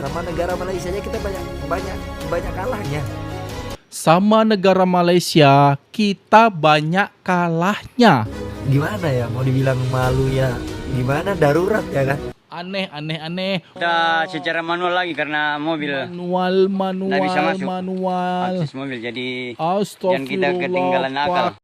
sama negara Malaysia aja kita banyak kalahnya. Sama negara Malaysia kita banyak kalahnya. Gimana ya mau dibilang malu ya? Gimana darurat ya kan? Aneh. Kita secara manual lagi karena mobil nggak bisa masuk manual. akses mobil, jadi jangan kita ketinggalan akal.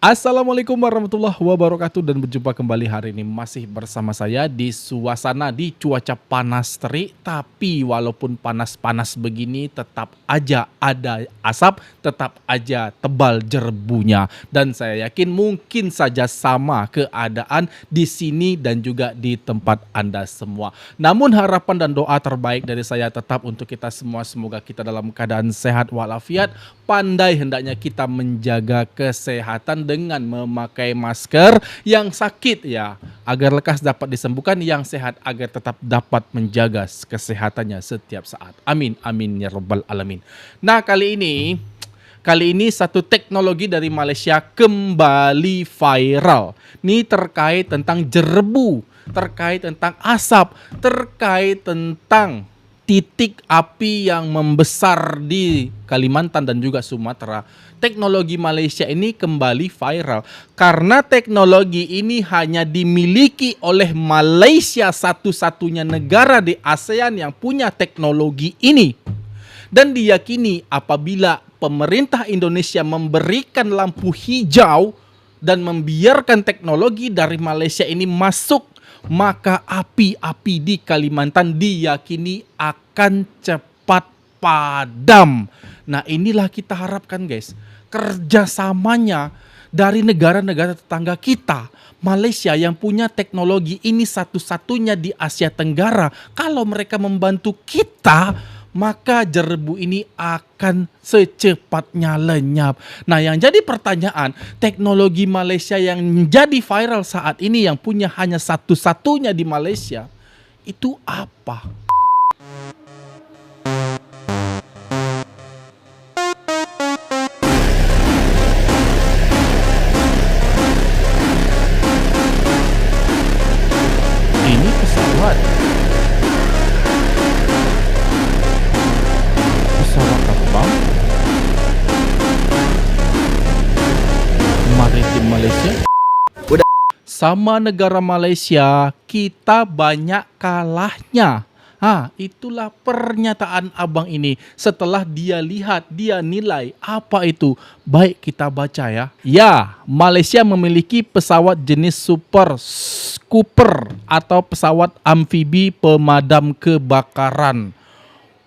Assalamualaikum warahmatullahi wabarakatuh, dan berjumpa kembali hari ini masih bersama saya di suasana di cuaca panas terik. Tapi walaupun panas-panas begini tetap aja ada asap, tetap aja tebal jerbunya. Dan saya yakin mungkin saja sama keadaan di sini dan juga di tempat Anda semua. Namun harapan dan doa terbaik dari saya tetap untuk kita semua, semoga kita dalam keadaan sehat walafiat. Pandai hendaknya kita menjaga kesehatan dengan memakai masker. Yang sakit ya agar lekas dapat disembuhkan, yang sehat agar tetap dapat menjaga kesehatannya setiap saat. Amin amin ya rabbal alamin. Nah, kali ini satu teknologi dari Malaysia kembali viral. Ini terkait tentang jerbu, terkait tentang asap, terkait tentang titik api yang membesar di Kalimantan dan juga Sumatera. Teknologi Malaysia ini kembali viral karena teknologi ini hanya dimiliki oleh Malaysia, satu-satunya negara di ASEAN yang punya teknologi ini. Dan diyakini apabila pemerintah Indonesia memberikan lampu hijau dan membiarkan teknologi dari Malaysia ini masuk, maka api-api di Kalimantan diyakini akan cepat padam. Nah, inilah kita harapkan guys, kerjasamanya dari negara-negara tetangga kita. Malaysia yang punya teknologi ini satu-satunya di Asia Tenggara. Kalau mereka membantu kita, maka jerbu ini akan secepatnya lenyap. Nah, yang jadi pertanyaan, teknologi Malaysia yang menjadi viral saat ini yang punya hanya satu-satunya di Malaysia, itu apa? Ini pesawat terbang maritim Malaysia. Sama negara Malaysia kita banyak kalahnya. Itulah pernyataan abang ini setelah dia lihat, dia nilai apa itu. Baik, kita baca ya. Ya, Malaysia memiliki pesawat jenis Super Scooper atau pesawat amfibi pemadam kebakaran.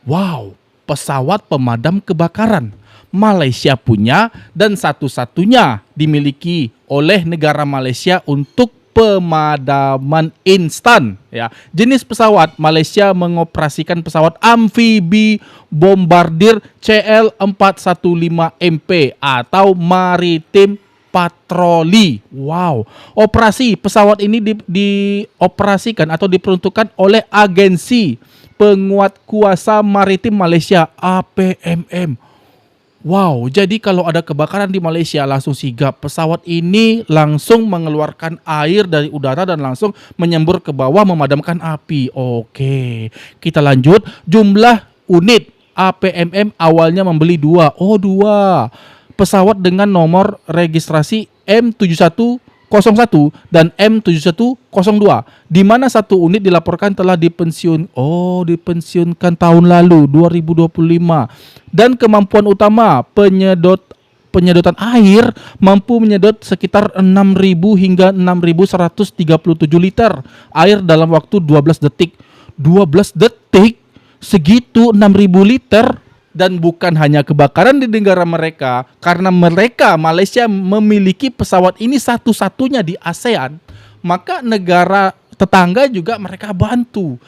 Wow, pesawat pemadam kebakaran Malaysia punya dan satu-satunya dimiliki oleh negara Malaysia untuk pemadaman instan ya. Jenis pesawat Malaysia mengoperasikan pesawat amfibi bombardir CL-415MP atau maritim patroli. Wow. Operasi pesawat ini dioperasikan atau diperuntukkan oleh Agensi Penguat Kuasa Maritim Malaysia (APMM). Wow, jadi kalau ada kebakaran di Malaysia langsung sigap. Pesawat ini langsung mengeluarkan air dari udara dan langsung menyembur ke bawah memadamkan api. Oke, kita lanjut. Jumlah unit APMM awalnya membeli 2 pesawat dengan nomor registrasi M7101 dan M7102, di mana satu unit dilaporkan telah dipensiunkan tahun lalu 2025. Dan kemampuan utama penyedotan air mampu menyedot sekitar 6.000 hingga 6.137 liter air dalam waktu 12 detik. 12 detik segitu 6.000 liter. Dan bukan hanya kebakaran di negara mereka, karena Malaysia memiliki pesawat ini satu-satunya di ASEAN, maka negara tetangga juga mereka bantu.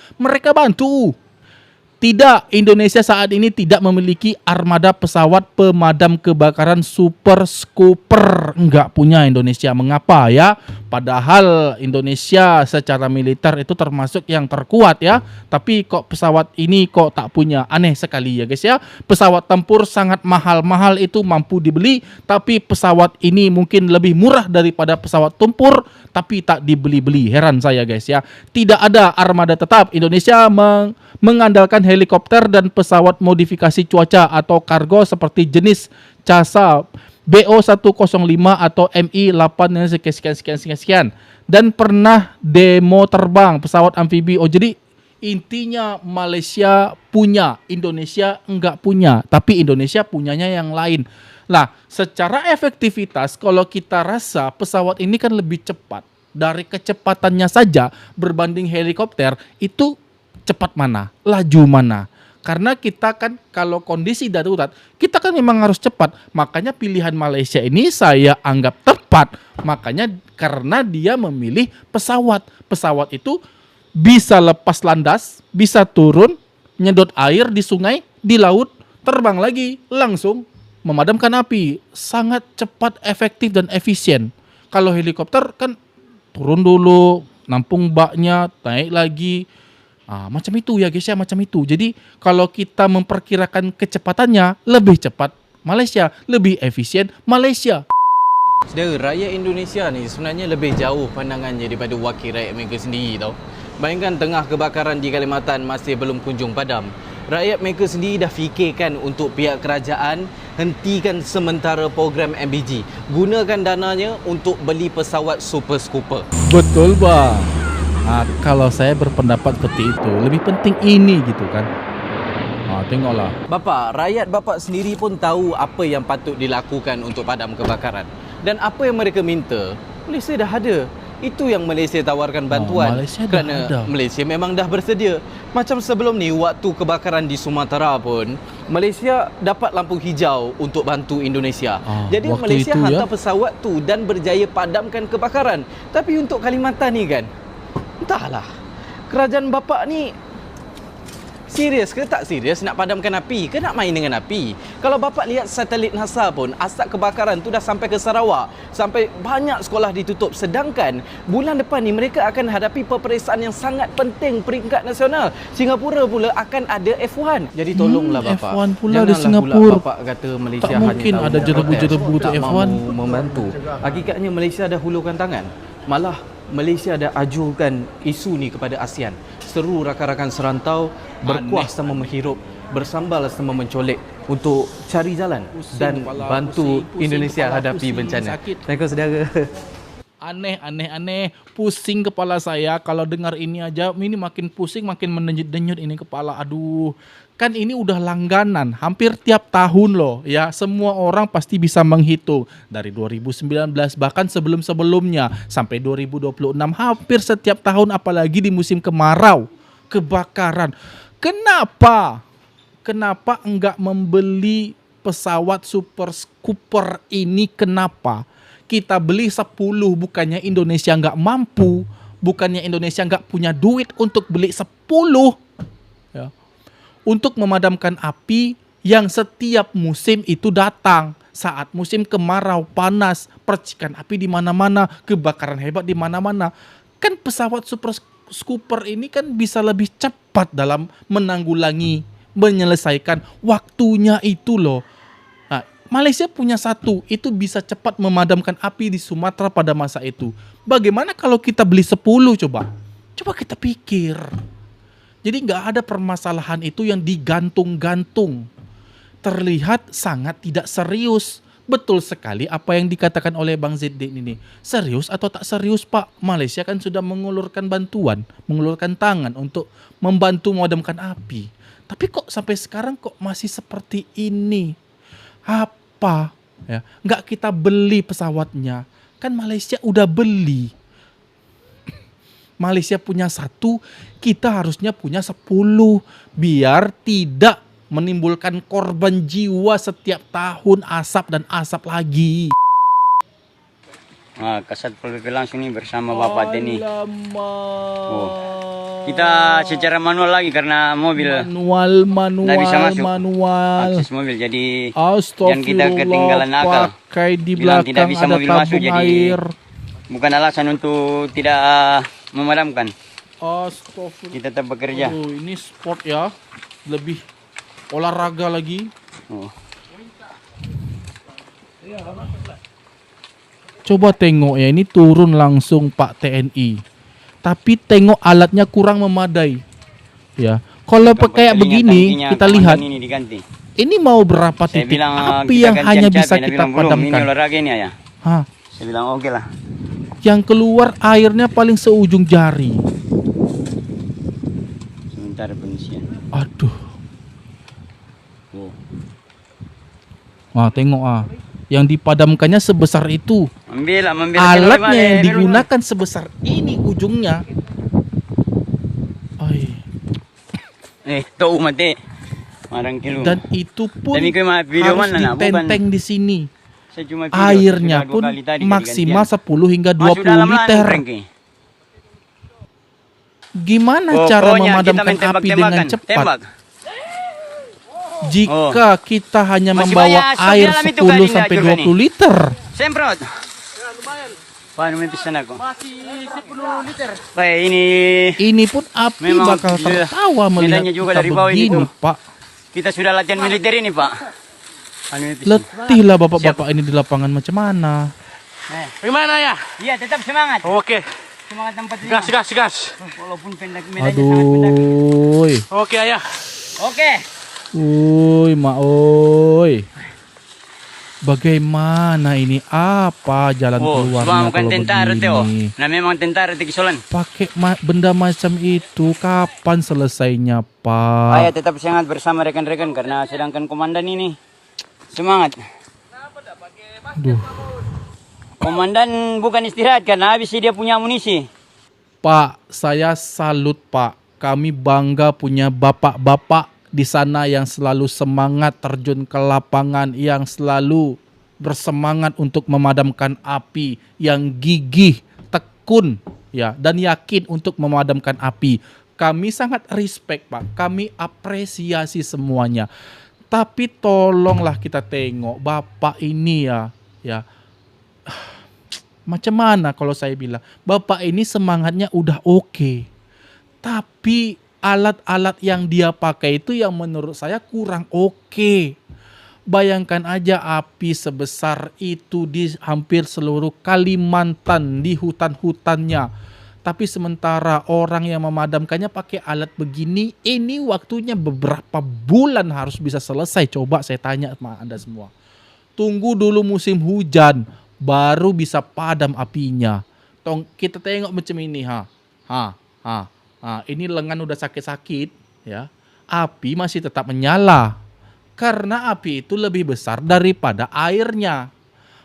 Tidak, Indonesia saat ini tidak memiliki armada pesawat pemadam kebakaran Super Scooper. Enggak punya Indonesia. Mengapa ya? Padahal Indonesia secara militer itu termasuk yang terkuat ya. Tapi kok pesawat ini kok tak punya? Aneh sekali ya guys ya. Pesawat tempur sangat mahal-mahal itu mampu dibeli, tapi pesawat ini mungkin lebih murah daripada pesawat tempur tapi tak dibeli-beli. Heran saya guys ya. Tidak ada armada tetap. Indonesia mengandalkan helikopter dan pesawat modifikasi cuaca atau kargo seperti jenis CASA BO105 atau MI8 sekian. Dan pernah demo terbang pesawat amfibi. Oh, jadi intinya Malaysia punya, Indonesia enggak punya, tapi Indonesia punyanya yang lain. Nah, secara efektivitas kalau kita rasa pesawat ini kan lebih cepat. Dari kecepatannya saja berbanding helikopter itu cepat mana, laju mana. Karena kita kan kalau kondisi darurat, kita kan memang harus cepat. Makanya pilihan Malaysia ini saya anggap tepat. Makanya karena dia memilih pesawat. Pesawat itu bisa lepas landas, bisa turun, nyedot air di sungai, di laut, terbang lagi, langsung memadamkan api. Sangat cepat, efektif, dan efisien. Kalau helikopter kan turun dulu, nampung baknya, naik lagi. Macam itu ya guys ya, macam itu. Jadi kalau kita memperkirakan kecepatannya, lebih cepat Malaysia, lebih efisien Malaysia. Saudara, rakyat Indonesia ni sebenarnya lebih jauh pandangannya daripada wakil rakyat mereka sendiri tau. Bayangkan tengah kebakaran di Kalimantan masih belum kunjung padam. Rakyat mereka sendiri dah fikirkan untuk pihak kerajaan hentikan sementara program MBG. Gunakan dananya untuk beli pesawat Super Scooper. Betul bang. Kalau saya berpendapat seperti itu, lebih penting ini gitu kan. Tengoklah. Bapa, rakyat bapa sendiri pun tahu apa yang patut dilakukan untuk padam kebakaran. Dan apa yang mereka minta, Malaysia dah ada. Itu yang Malaysia tawarkan bantuan. Malaysia kerana dah ada. Malaysia memang dah bersedia. Macam sebelum ni, waktu kebakaran di Sumatera pun, Malaysia dapat lampu hijau untuk bantu Indonesia. Jadi Malaysia hantar pesawat tu dan berjaya padamkan kebakaran. Tapi untuk Kalimantan ni kan, entahlah, kerajaan bapak ni serius ke tak serius nak padamkan api ke nak main dengan api? Kalau bapak lihat satelit NASA pun, asap kebakaran tu dah sampai ke Sarawak, sampai banyak sekolah ditutup. Sedangkan bulan depan ni mereka akan hadapi peperiksaan yang sangat penting peringkat nasional. Singapura pula akan ada F1. Jadi tolonglah bapak, F1 pula janganlah di Singapura. pula bapak kata Malaysia Tak mungkin hanya ada jerebu-jerebu tu tak F1. mahu membantu. Hakikatnya Malaysia dah hulurkan tangan. Malah Malaysia dah ajukan isu ni kepada ASEAN. Seru rakan-rakan serantau berkuah sama menghirup, bersambal sama mencolek untuk cari jalan dan bantu Indonesia hadapi bencana. Assalamualaikum saudara. Aneh. Pusing kepala saya kalau dengar ini aja. Ini makin pusing, makin mendenyut-denyut ini kepala. Aduh. Kan ini udah langganan, hampir tiap tahun loh ya. Semua orang pasti bisa menghitung dari 2019 bahkan sebelum-sebelumnya sampai 2026, hampir setiap tahun, apalagi di musim kemarau, kebakaran. Kenapa enggak membeli pesawat Super Scooper ini? Kenapa? Kita beli 10, bukannya Indonesia enggak mampu, bukannya Indonesia enggak punya duit untuk beli 10 ya, untuk memadamkan api yang setiap musim itu datang. Saat musim kemarau, panas, percikan api di mana-mana, kebakaran hebat di mana-mana. Kan pesawat Super Scooper ini kan bisa lebih cepat dalam menanggulangi, menyelesaikan waktunya itu loh. Nah, Malaysia punya satu, itu bisa cepat memadamkan api di Sumatera pada masa itu. Bagaimana kalau kita beli 10 coba? Coba kita pikir. Jadi nggak ada permasalahan itu yang digantung-gantung. Terlihat sangat tidak serius. Betul sekali apa yang dikatakan oleh Bang Zaiddin ini. Serius atau tak serius Pak? Malaysia kan sudah mengulurkan bantuan, mengulurkan tangan untuk membantu memadamkan api. Tapi kok sampai sekarang kok masih seperti ini? Apa? Ya, nggak kita beli pesawatnya. Kan Malaysia udah beli. Malaysia punya 1, kita harusnya punya 10 biar tidak menimbulkan korban jiwa setiap tahun, asap dan asap lagi. Kasat Pol PP langsung nih bersama Bapak Denny. Kita secara manual lagi karena mobil nggak bisa masuk akses mobil, jadi jangan kita ketinggalan akal. Pakai di Bilang belakang tidak bisa ada mobil masuk, tabung jadi air. Bukan alasan untuk tidak memadamkan. Astagfirullah. Kita tetap bekerja. Aduh, ini sport ya. Lebih olahraga lagi. Oh. Coba tengok ya, ini turun langsung Pak TNI. Tapi tengok alatnya kurang memadai. Ya. Kalau kayak begini, kita lihat. Ini diganti. Ini mau berapa Saya titik bilang, api kita yang ganti hanya cabai. bisa Dia kita bilang, "Belum, ini padamkan? olahraga ini ya." Hah, Saya bilang oke lah. yang keluar airnya paling seujung jari. Sebentar pengisian. Aduh. Oh. Wah, tengok yang dipadamkannya sebesar itu. Ambil Alatnya yang digunakan sebesar ini ujungnya. Ay. Tahu mati. Marang kilo. Dan itu pun Tapi kau video harus mana nak? Bukan. ditenteng di sini. Saya cuma video, Airnya sudah 2 pun kali tadi maksimal gantian. 10 hingga Masuk 20 dalam liter. lan, Frankie. Gimana Pokoknya cara kita memadamkan main api dengan tembak-tembakan. cepat? Tembak. Jika kita hanya Masih membawa banyak stok air dalam itu 10 kali sampai nak juga 20 liter. Semprot. Paano may pisan ako? Masih 10 liter. Baik, ini Ini pun api Memang bakal tidak- tertawa melihat nilainya juga kita dari bawah ini begini, tuh. Pak. kita sudah latihan militer ini, Pak. Ano may pisan? Letih lah bapak-bapak ini di lapangan macam mana. Gimana ya? Iya, tetap semangat. Oke, Semangat tempat ini. gas. Walaupun pendek medanya sangat pendek. Aduh. Oke, ayah. Oke. Uy, mak oi. Bagaimana ini? Apa jalan keluarnya bukan kalau tentara Teo. begini? Nah, memang tentara di Kisolan. Pakai benda macam itu kapan selesainya, Ayah Pak? tetap semangat bersama rekan-rekan karena sedangkan komandan ini semangat. Aduh. Komandan bukan istirahat karena habis dia punya amunisi. Pak, saya salut, Pak. Kami bangga punya bapak-bapak di sana yang selalu semangat terjun ke lapangan, yang selalu bersemangat untuk memadamkan api, yang gigih, tekun, ya, dan yakin untuk memadamkan api. Kami sangat respect, Pak. Kami apresiasi semuanya. Tapi tolonglah kita tengok bapak ini ya. Macam mana kalau saya bilang, bapak ini semangatnya udah oke. Tapi alat-alat yang dia pakai itu yang menurut saya kurang oke. Bayangkan aja api sebesar itu di hampir seluruh Kalimantan, di hutan-hutannya. Tapi sementara orang yang memadamkannya pakai alat begini, ini waktunya beberapa bulan harus bisa selesai. Coba saya tanya sama Anda semua. Tunggu dulu musim hujan, baru bisa padam apinya. Kita tengok macam ini, ini lengan udah sakit-sakit, ya. Api masih tetap menyala. Karena api itu lebih besar daripada airnya.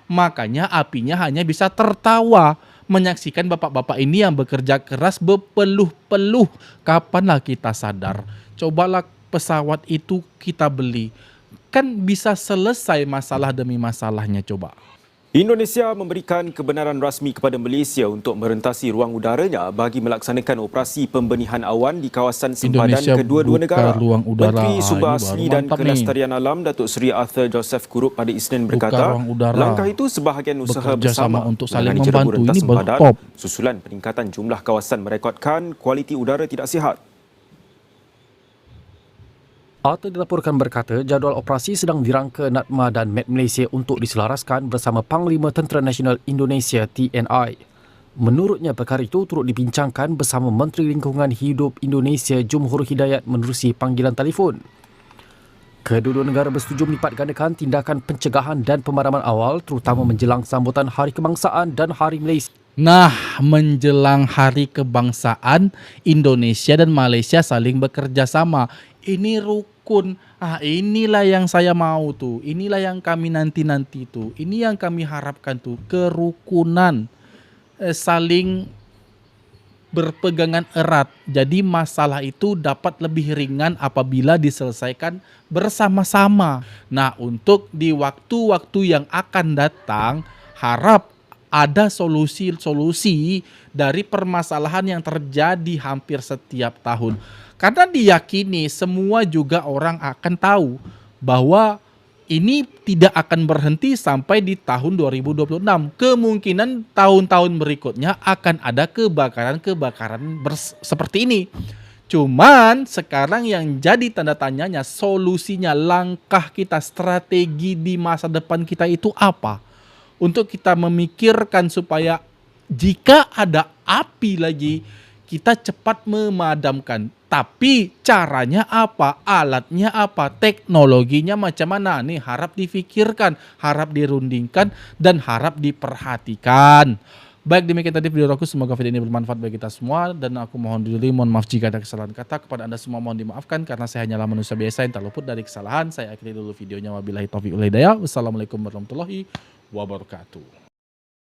Makanya apinya hanya bisa tertawa menyaksikan bapak-bapak ini yang bekerja keras berpeluh-peluh. Kapanlah kita sadar? Cobalah pesawat itu kita beli. Kan bisa selesai masalah demi masalahnya, coba. Indonesia memberikan kebenaran rasmi kepada Malaysia untuk merentasi ruang udaranya bagi melaksanakan operasi pembenihan awan di kawasan sempadan Indonesia kedua-dua buka negara. ruang udara. Menteri Subah Ini Asli baru dan mantap Kelestarian Alam Datuk Seri Arthur Joseph Kurup pada Isnin berkata, ruang udara. langkah itu sebahagian usaha Bekerja sama bersama untuk saling menangani cerbu membantu. rentas Ini baru sempadan, top. susulan peningkatan jumlah kawasan merekodkan kualiti udara tidak sihat. Arthur dilaporkan berkata jadual operasi sedang dirangka NADMA dan Met Malaysia untuk diselaraskan bersama Panglima Tentera Nasional Indonesia TNI. Menurutnya perkara itu turut dibincangkan bersama Menteri Lingkungan Hidup Indonesia Jumhur Hidayat menerusi panggilan telefon. Kedua-dua negara bersetuju melipat gandakan tindakan pencegahan dan pemadaman awal terutama menjelang sambutan Hari Kebangsaan dan Hari Malaysia. Nah, menjelang Hari Kebangsaan, Indonesia dan Malaysia saling bekerja sama. Ini rukun. Inilah yang saya mau tuh. Inilah yang kami nanti-nanti tuh. Ini yang kami harapkan tuh. Kerukunan. Saling berpegangan erat. Jadi masalah itu dapat lebih ringan apabila diselesaikan bersama-sama. Nah, untuk di waktu-waktu yang akan datang, harap ada solusi-solusi dari permasalahan yang terjadi hampir setiap tahun. Karena diyakini semua juga orang akan tahu bahwa ini tidak akan berhenti sampai di tahun 2026. Kemungkinan tahun-tahun berikutnya akan ada kebakaran-kebakaran seperti ini. Cuman sekarang yang jadi tanda tanyanya, solusinya, langkah kita, strategi di masa depan kita itu apa? Untuk kita memikirkan supaya jika ada api lagi, kita cepat memadamkan. Tapi caranya apa? Alatnya apa? Teknologinya macam mana? Nih harap difikirkan, harap dirundingkan, dan harap diperhatikan. Baik, demikian tadi video aku. Semoga video ini bermanfaat bagi kita semua. Dan aku mohon maaf jika ada kesalahan kata. Kepada Anda semua mohon dimaafkan karena saya hanyalah manusia biasa yang tak luput dari kesalahan. Saya akhiri dulu videonya. Wabillahi taufiq wal hidayah. Wassalamualaikum warahmatullahi wabarakatuh.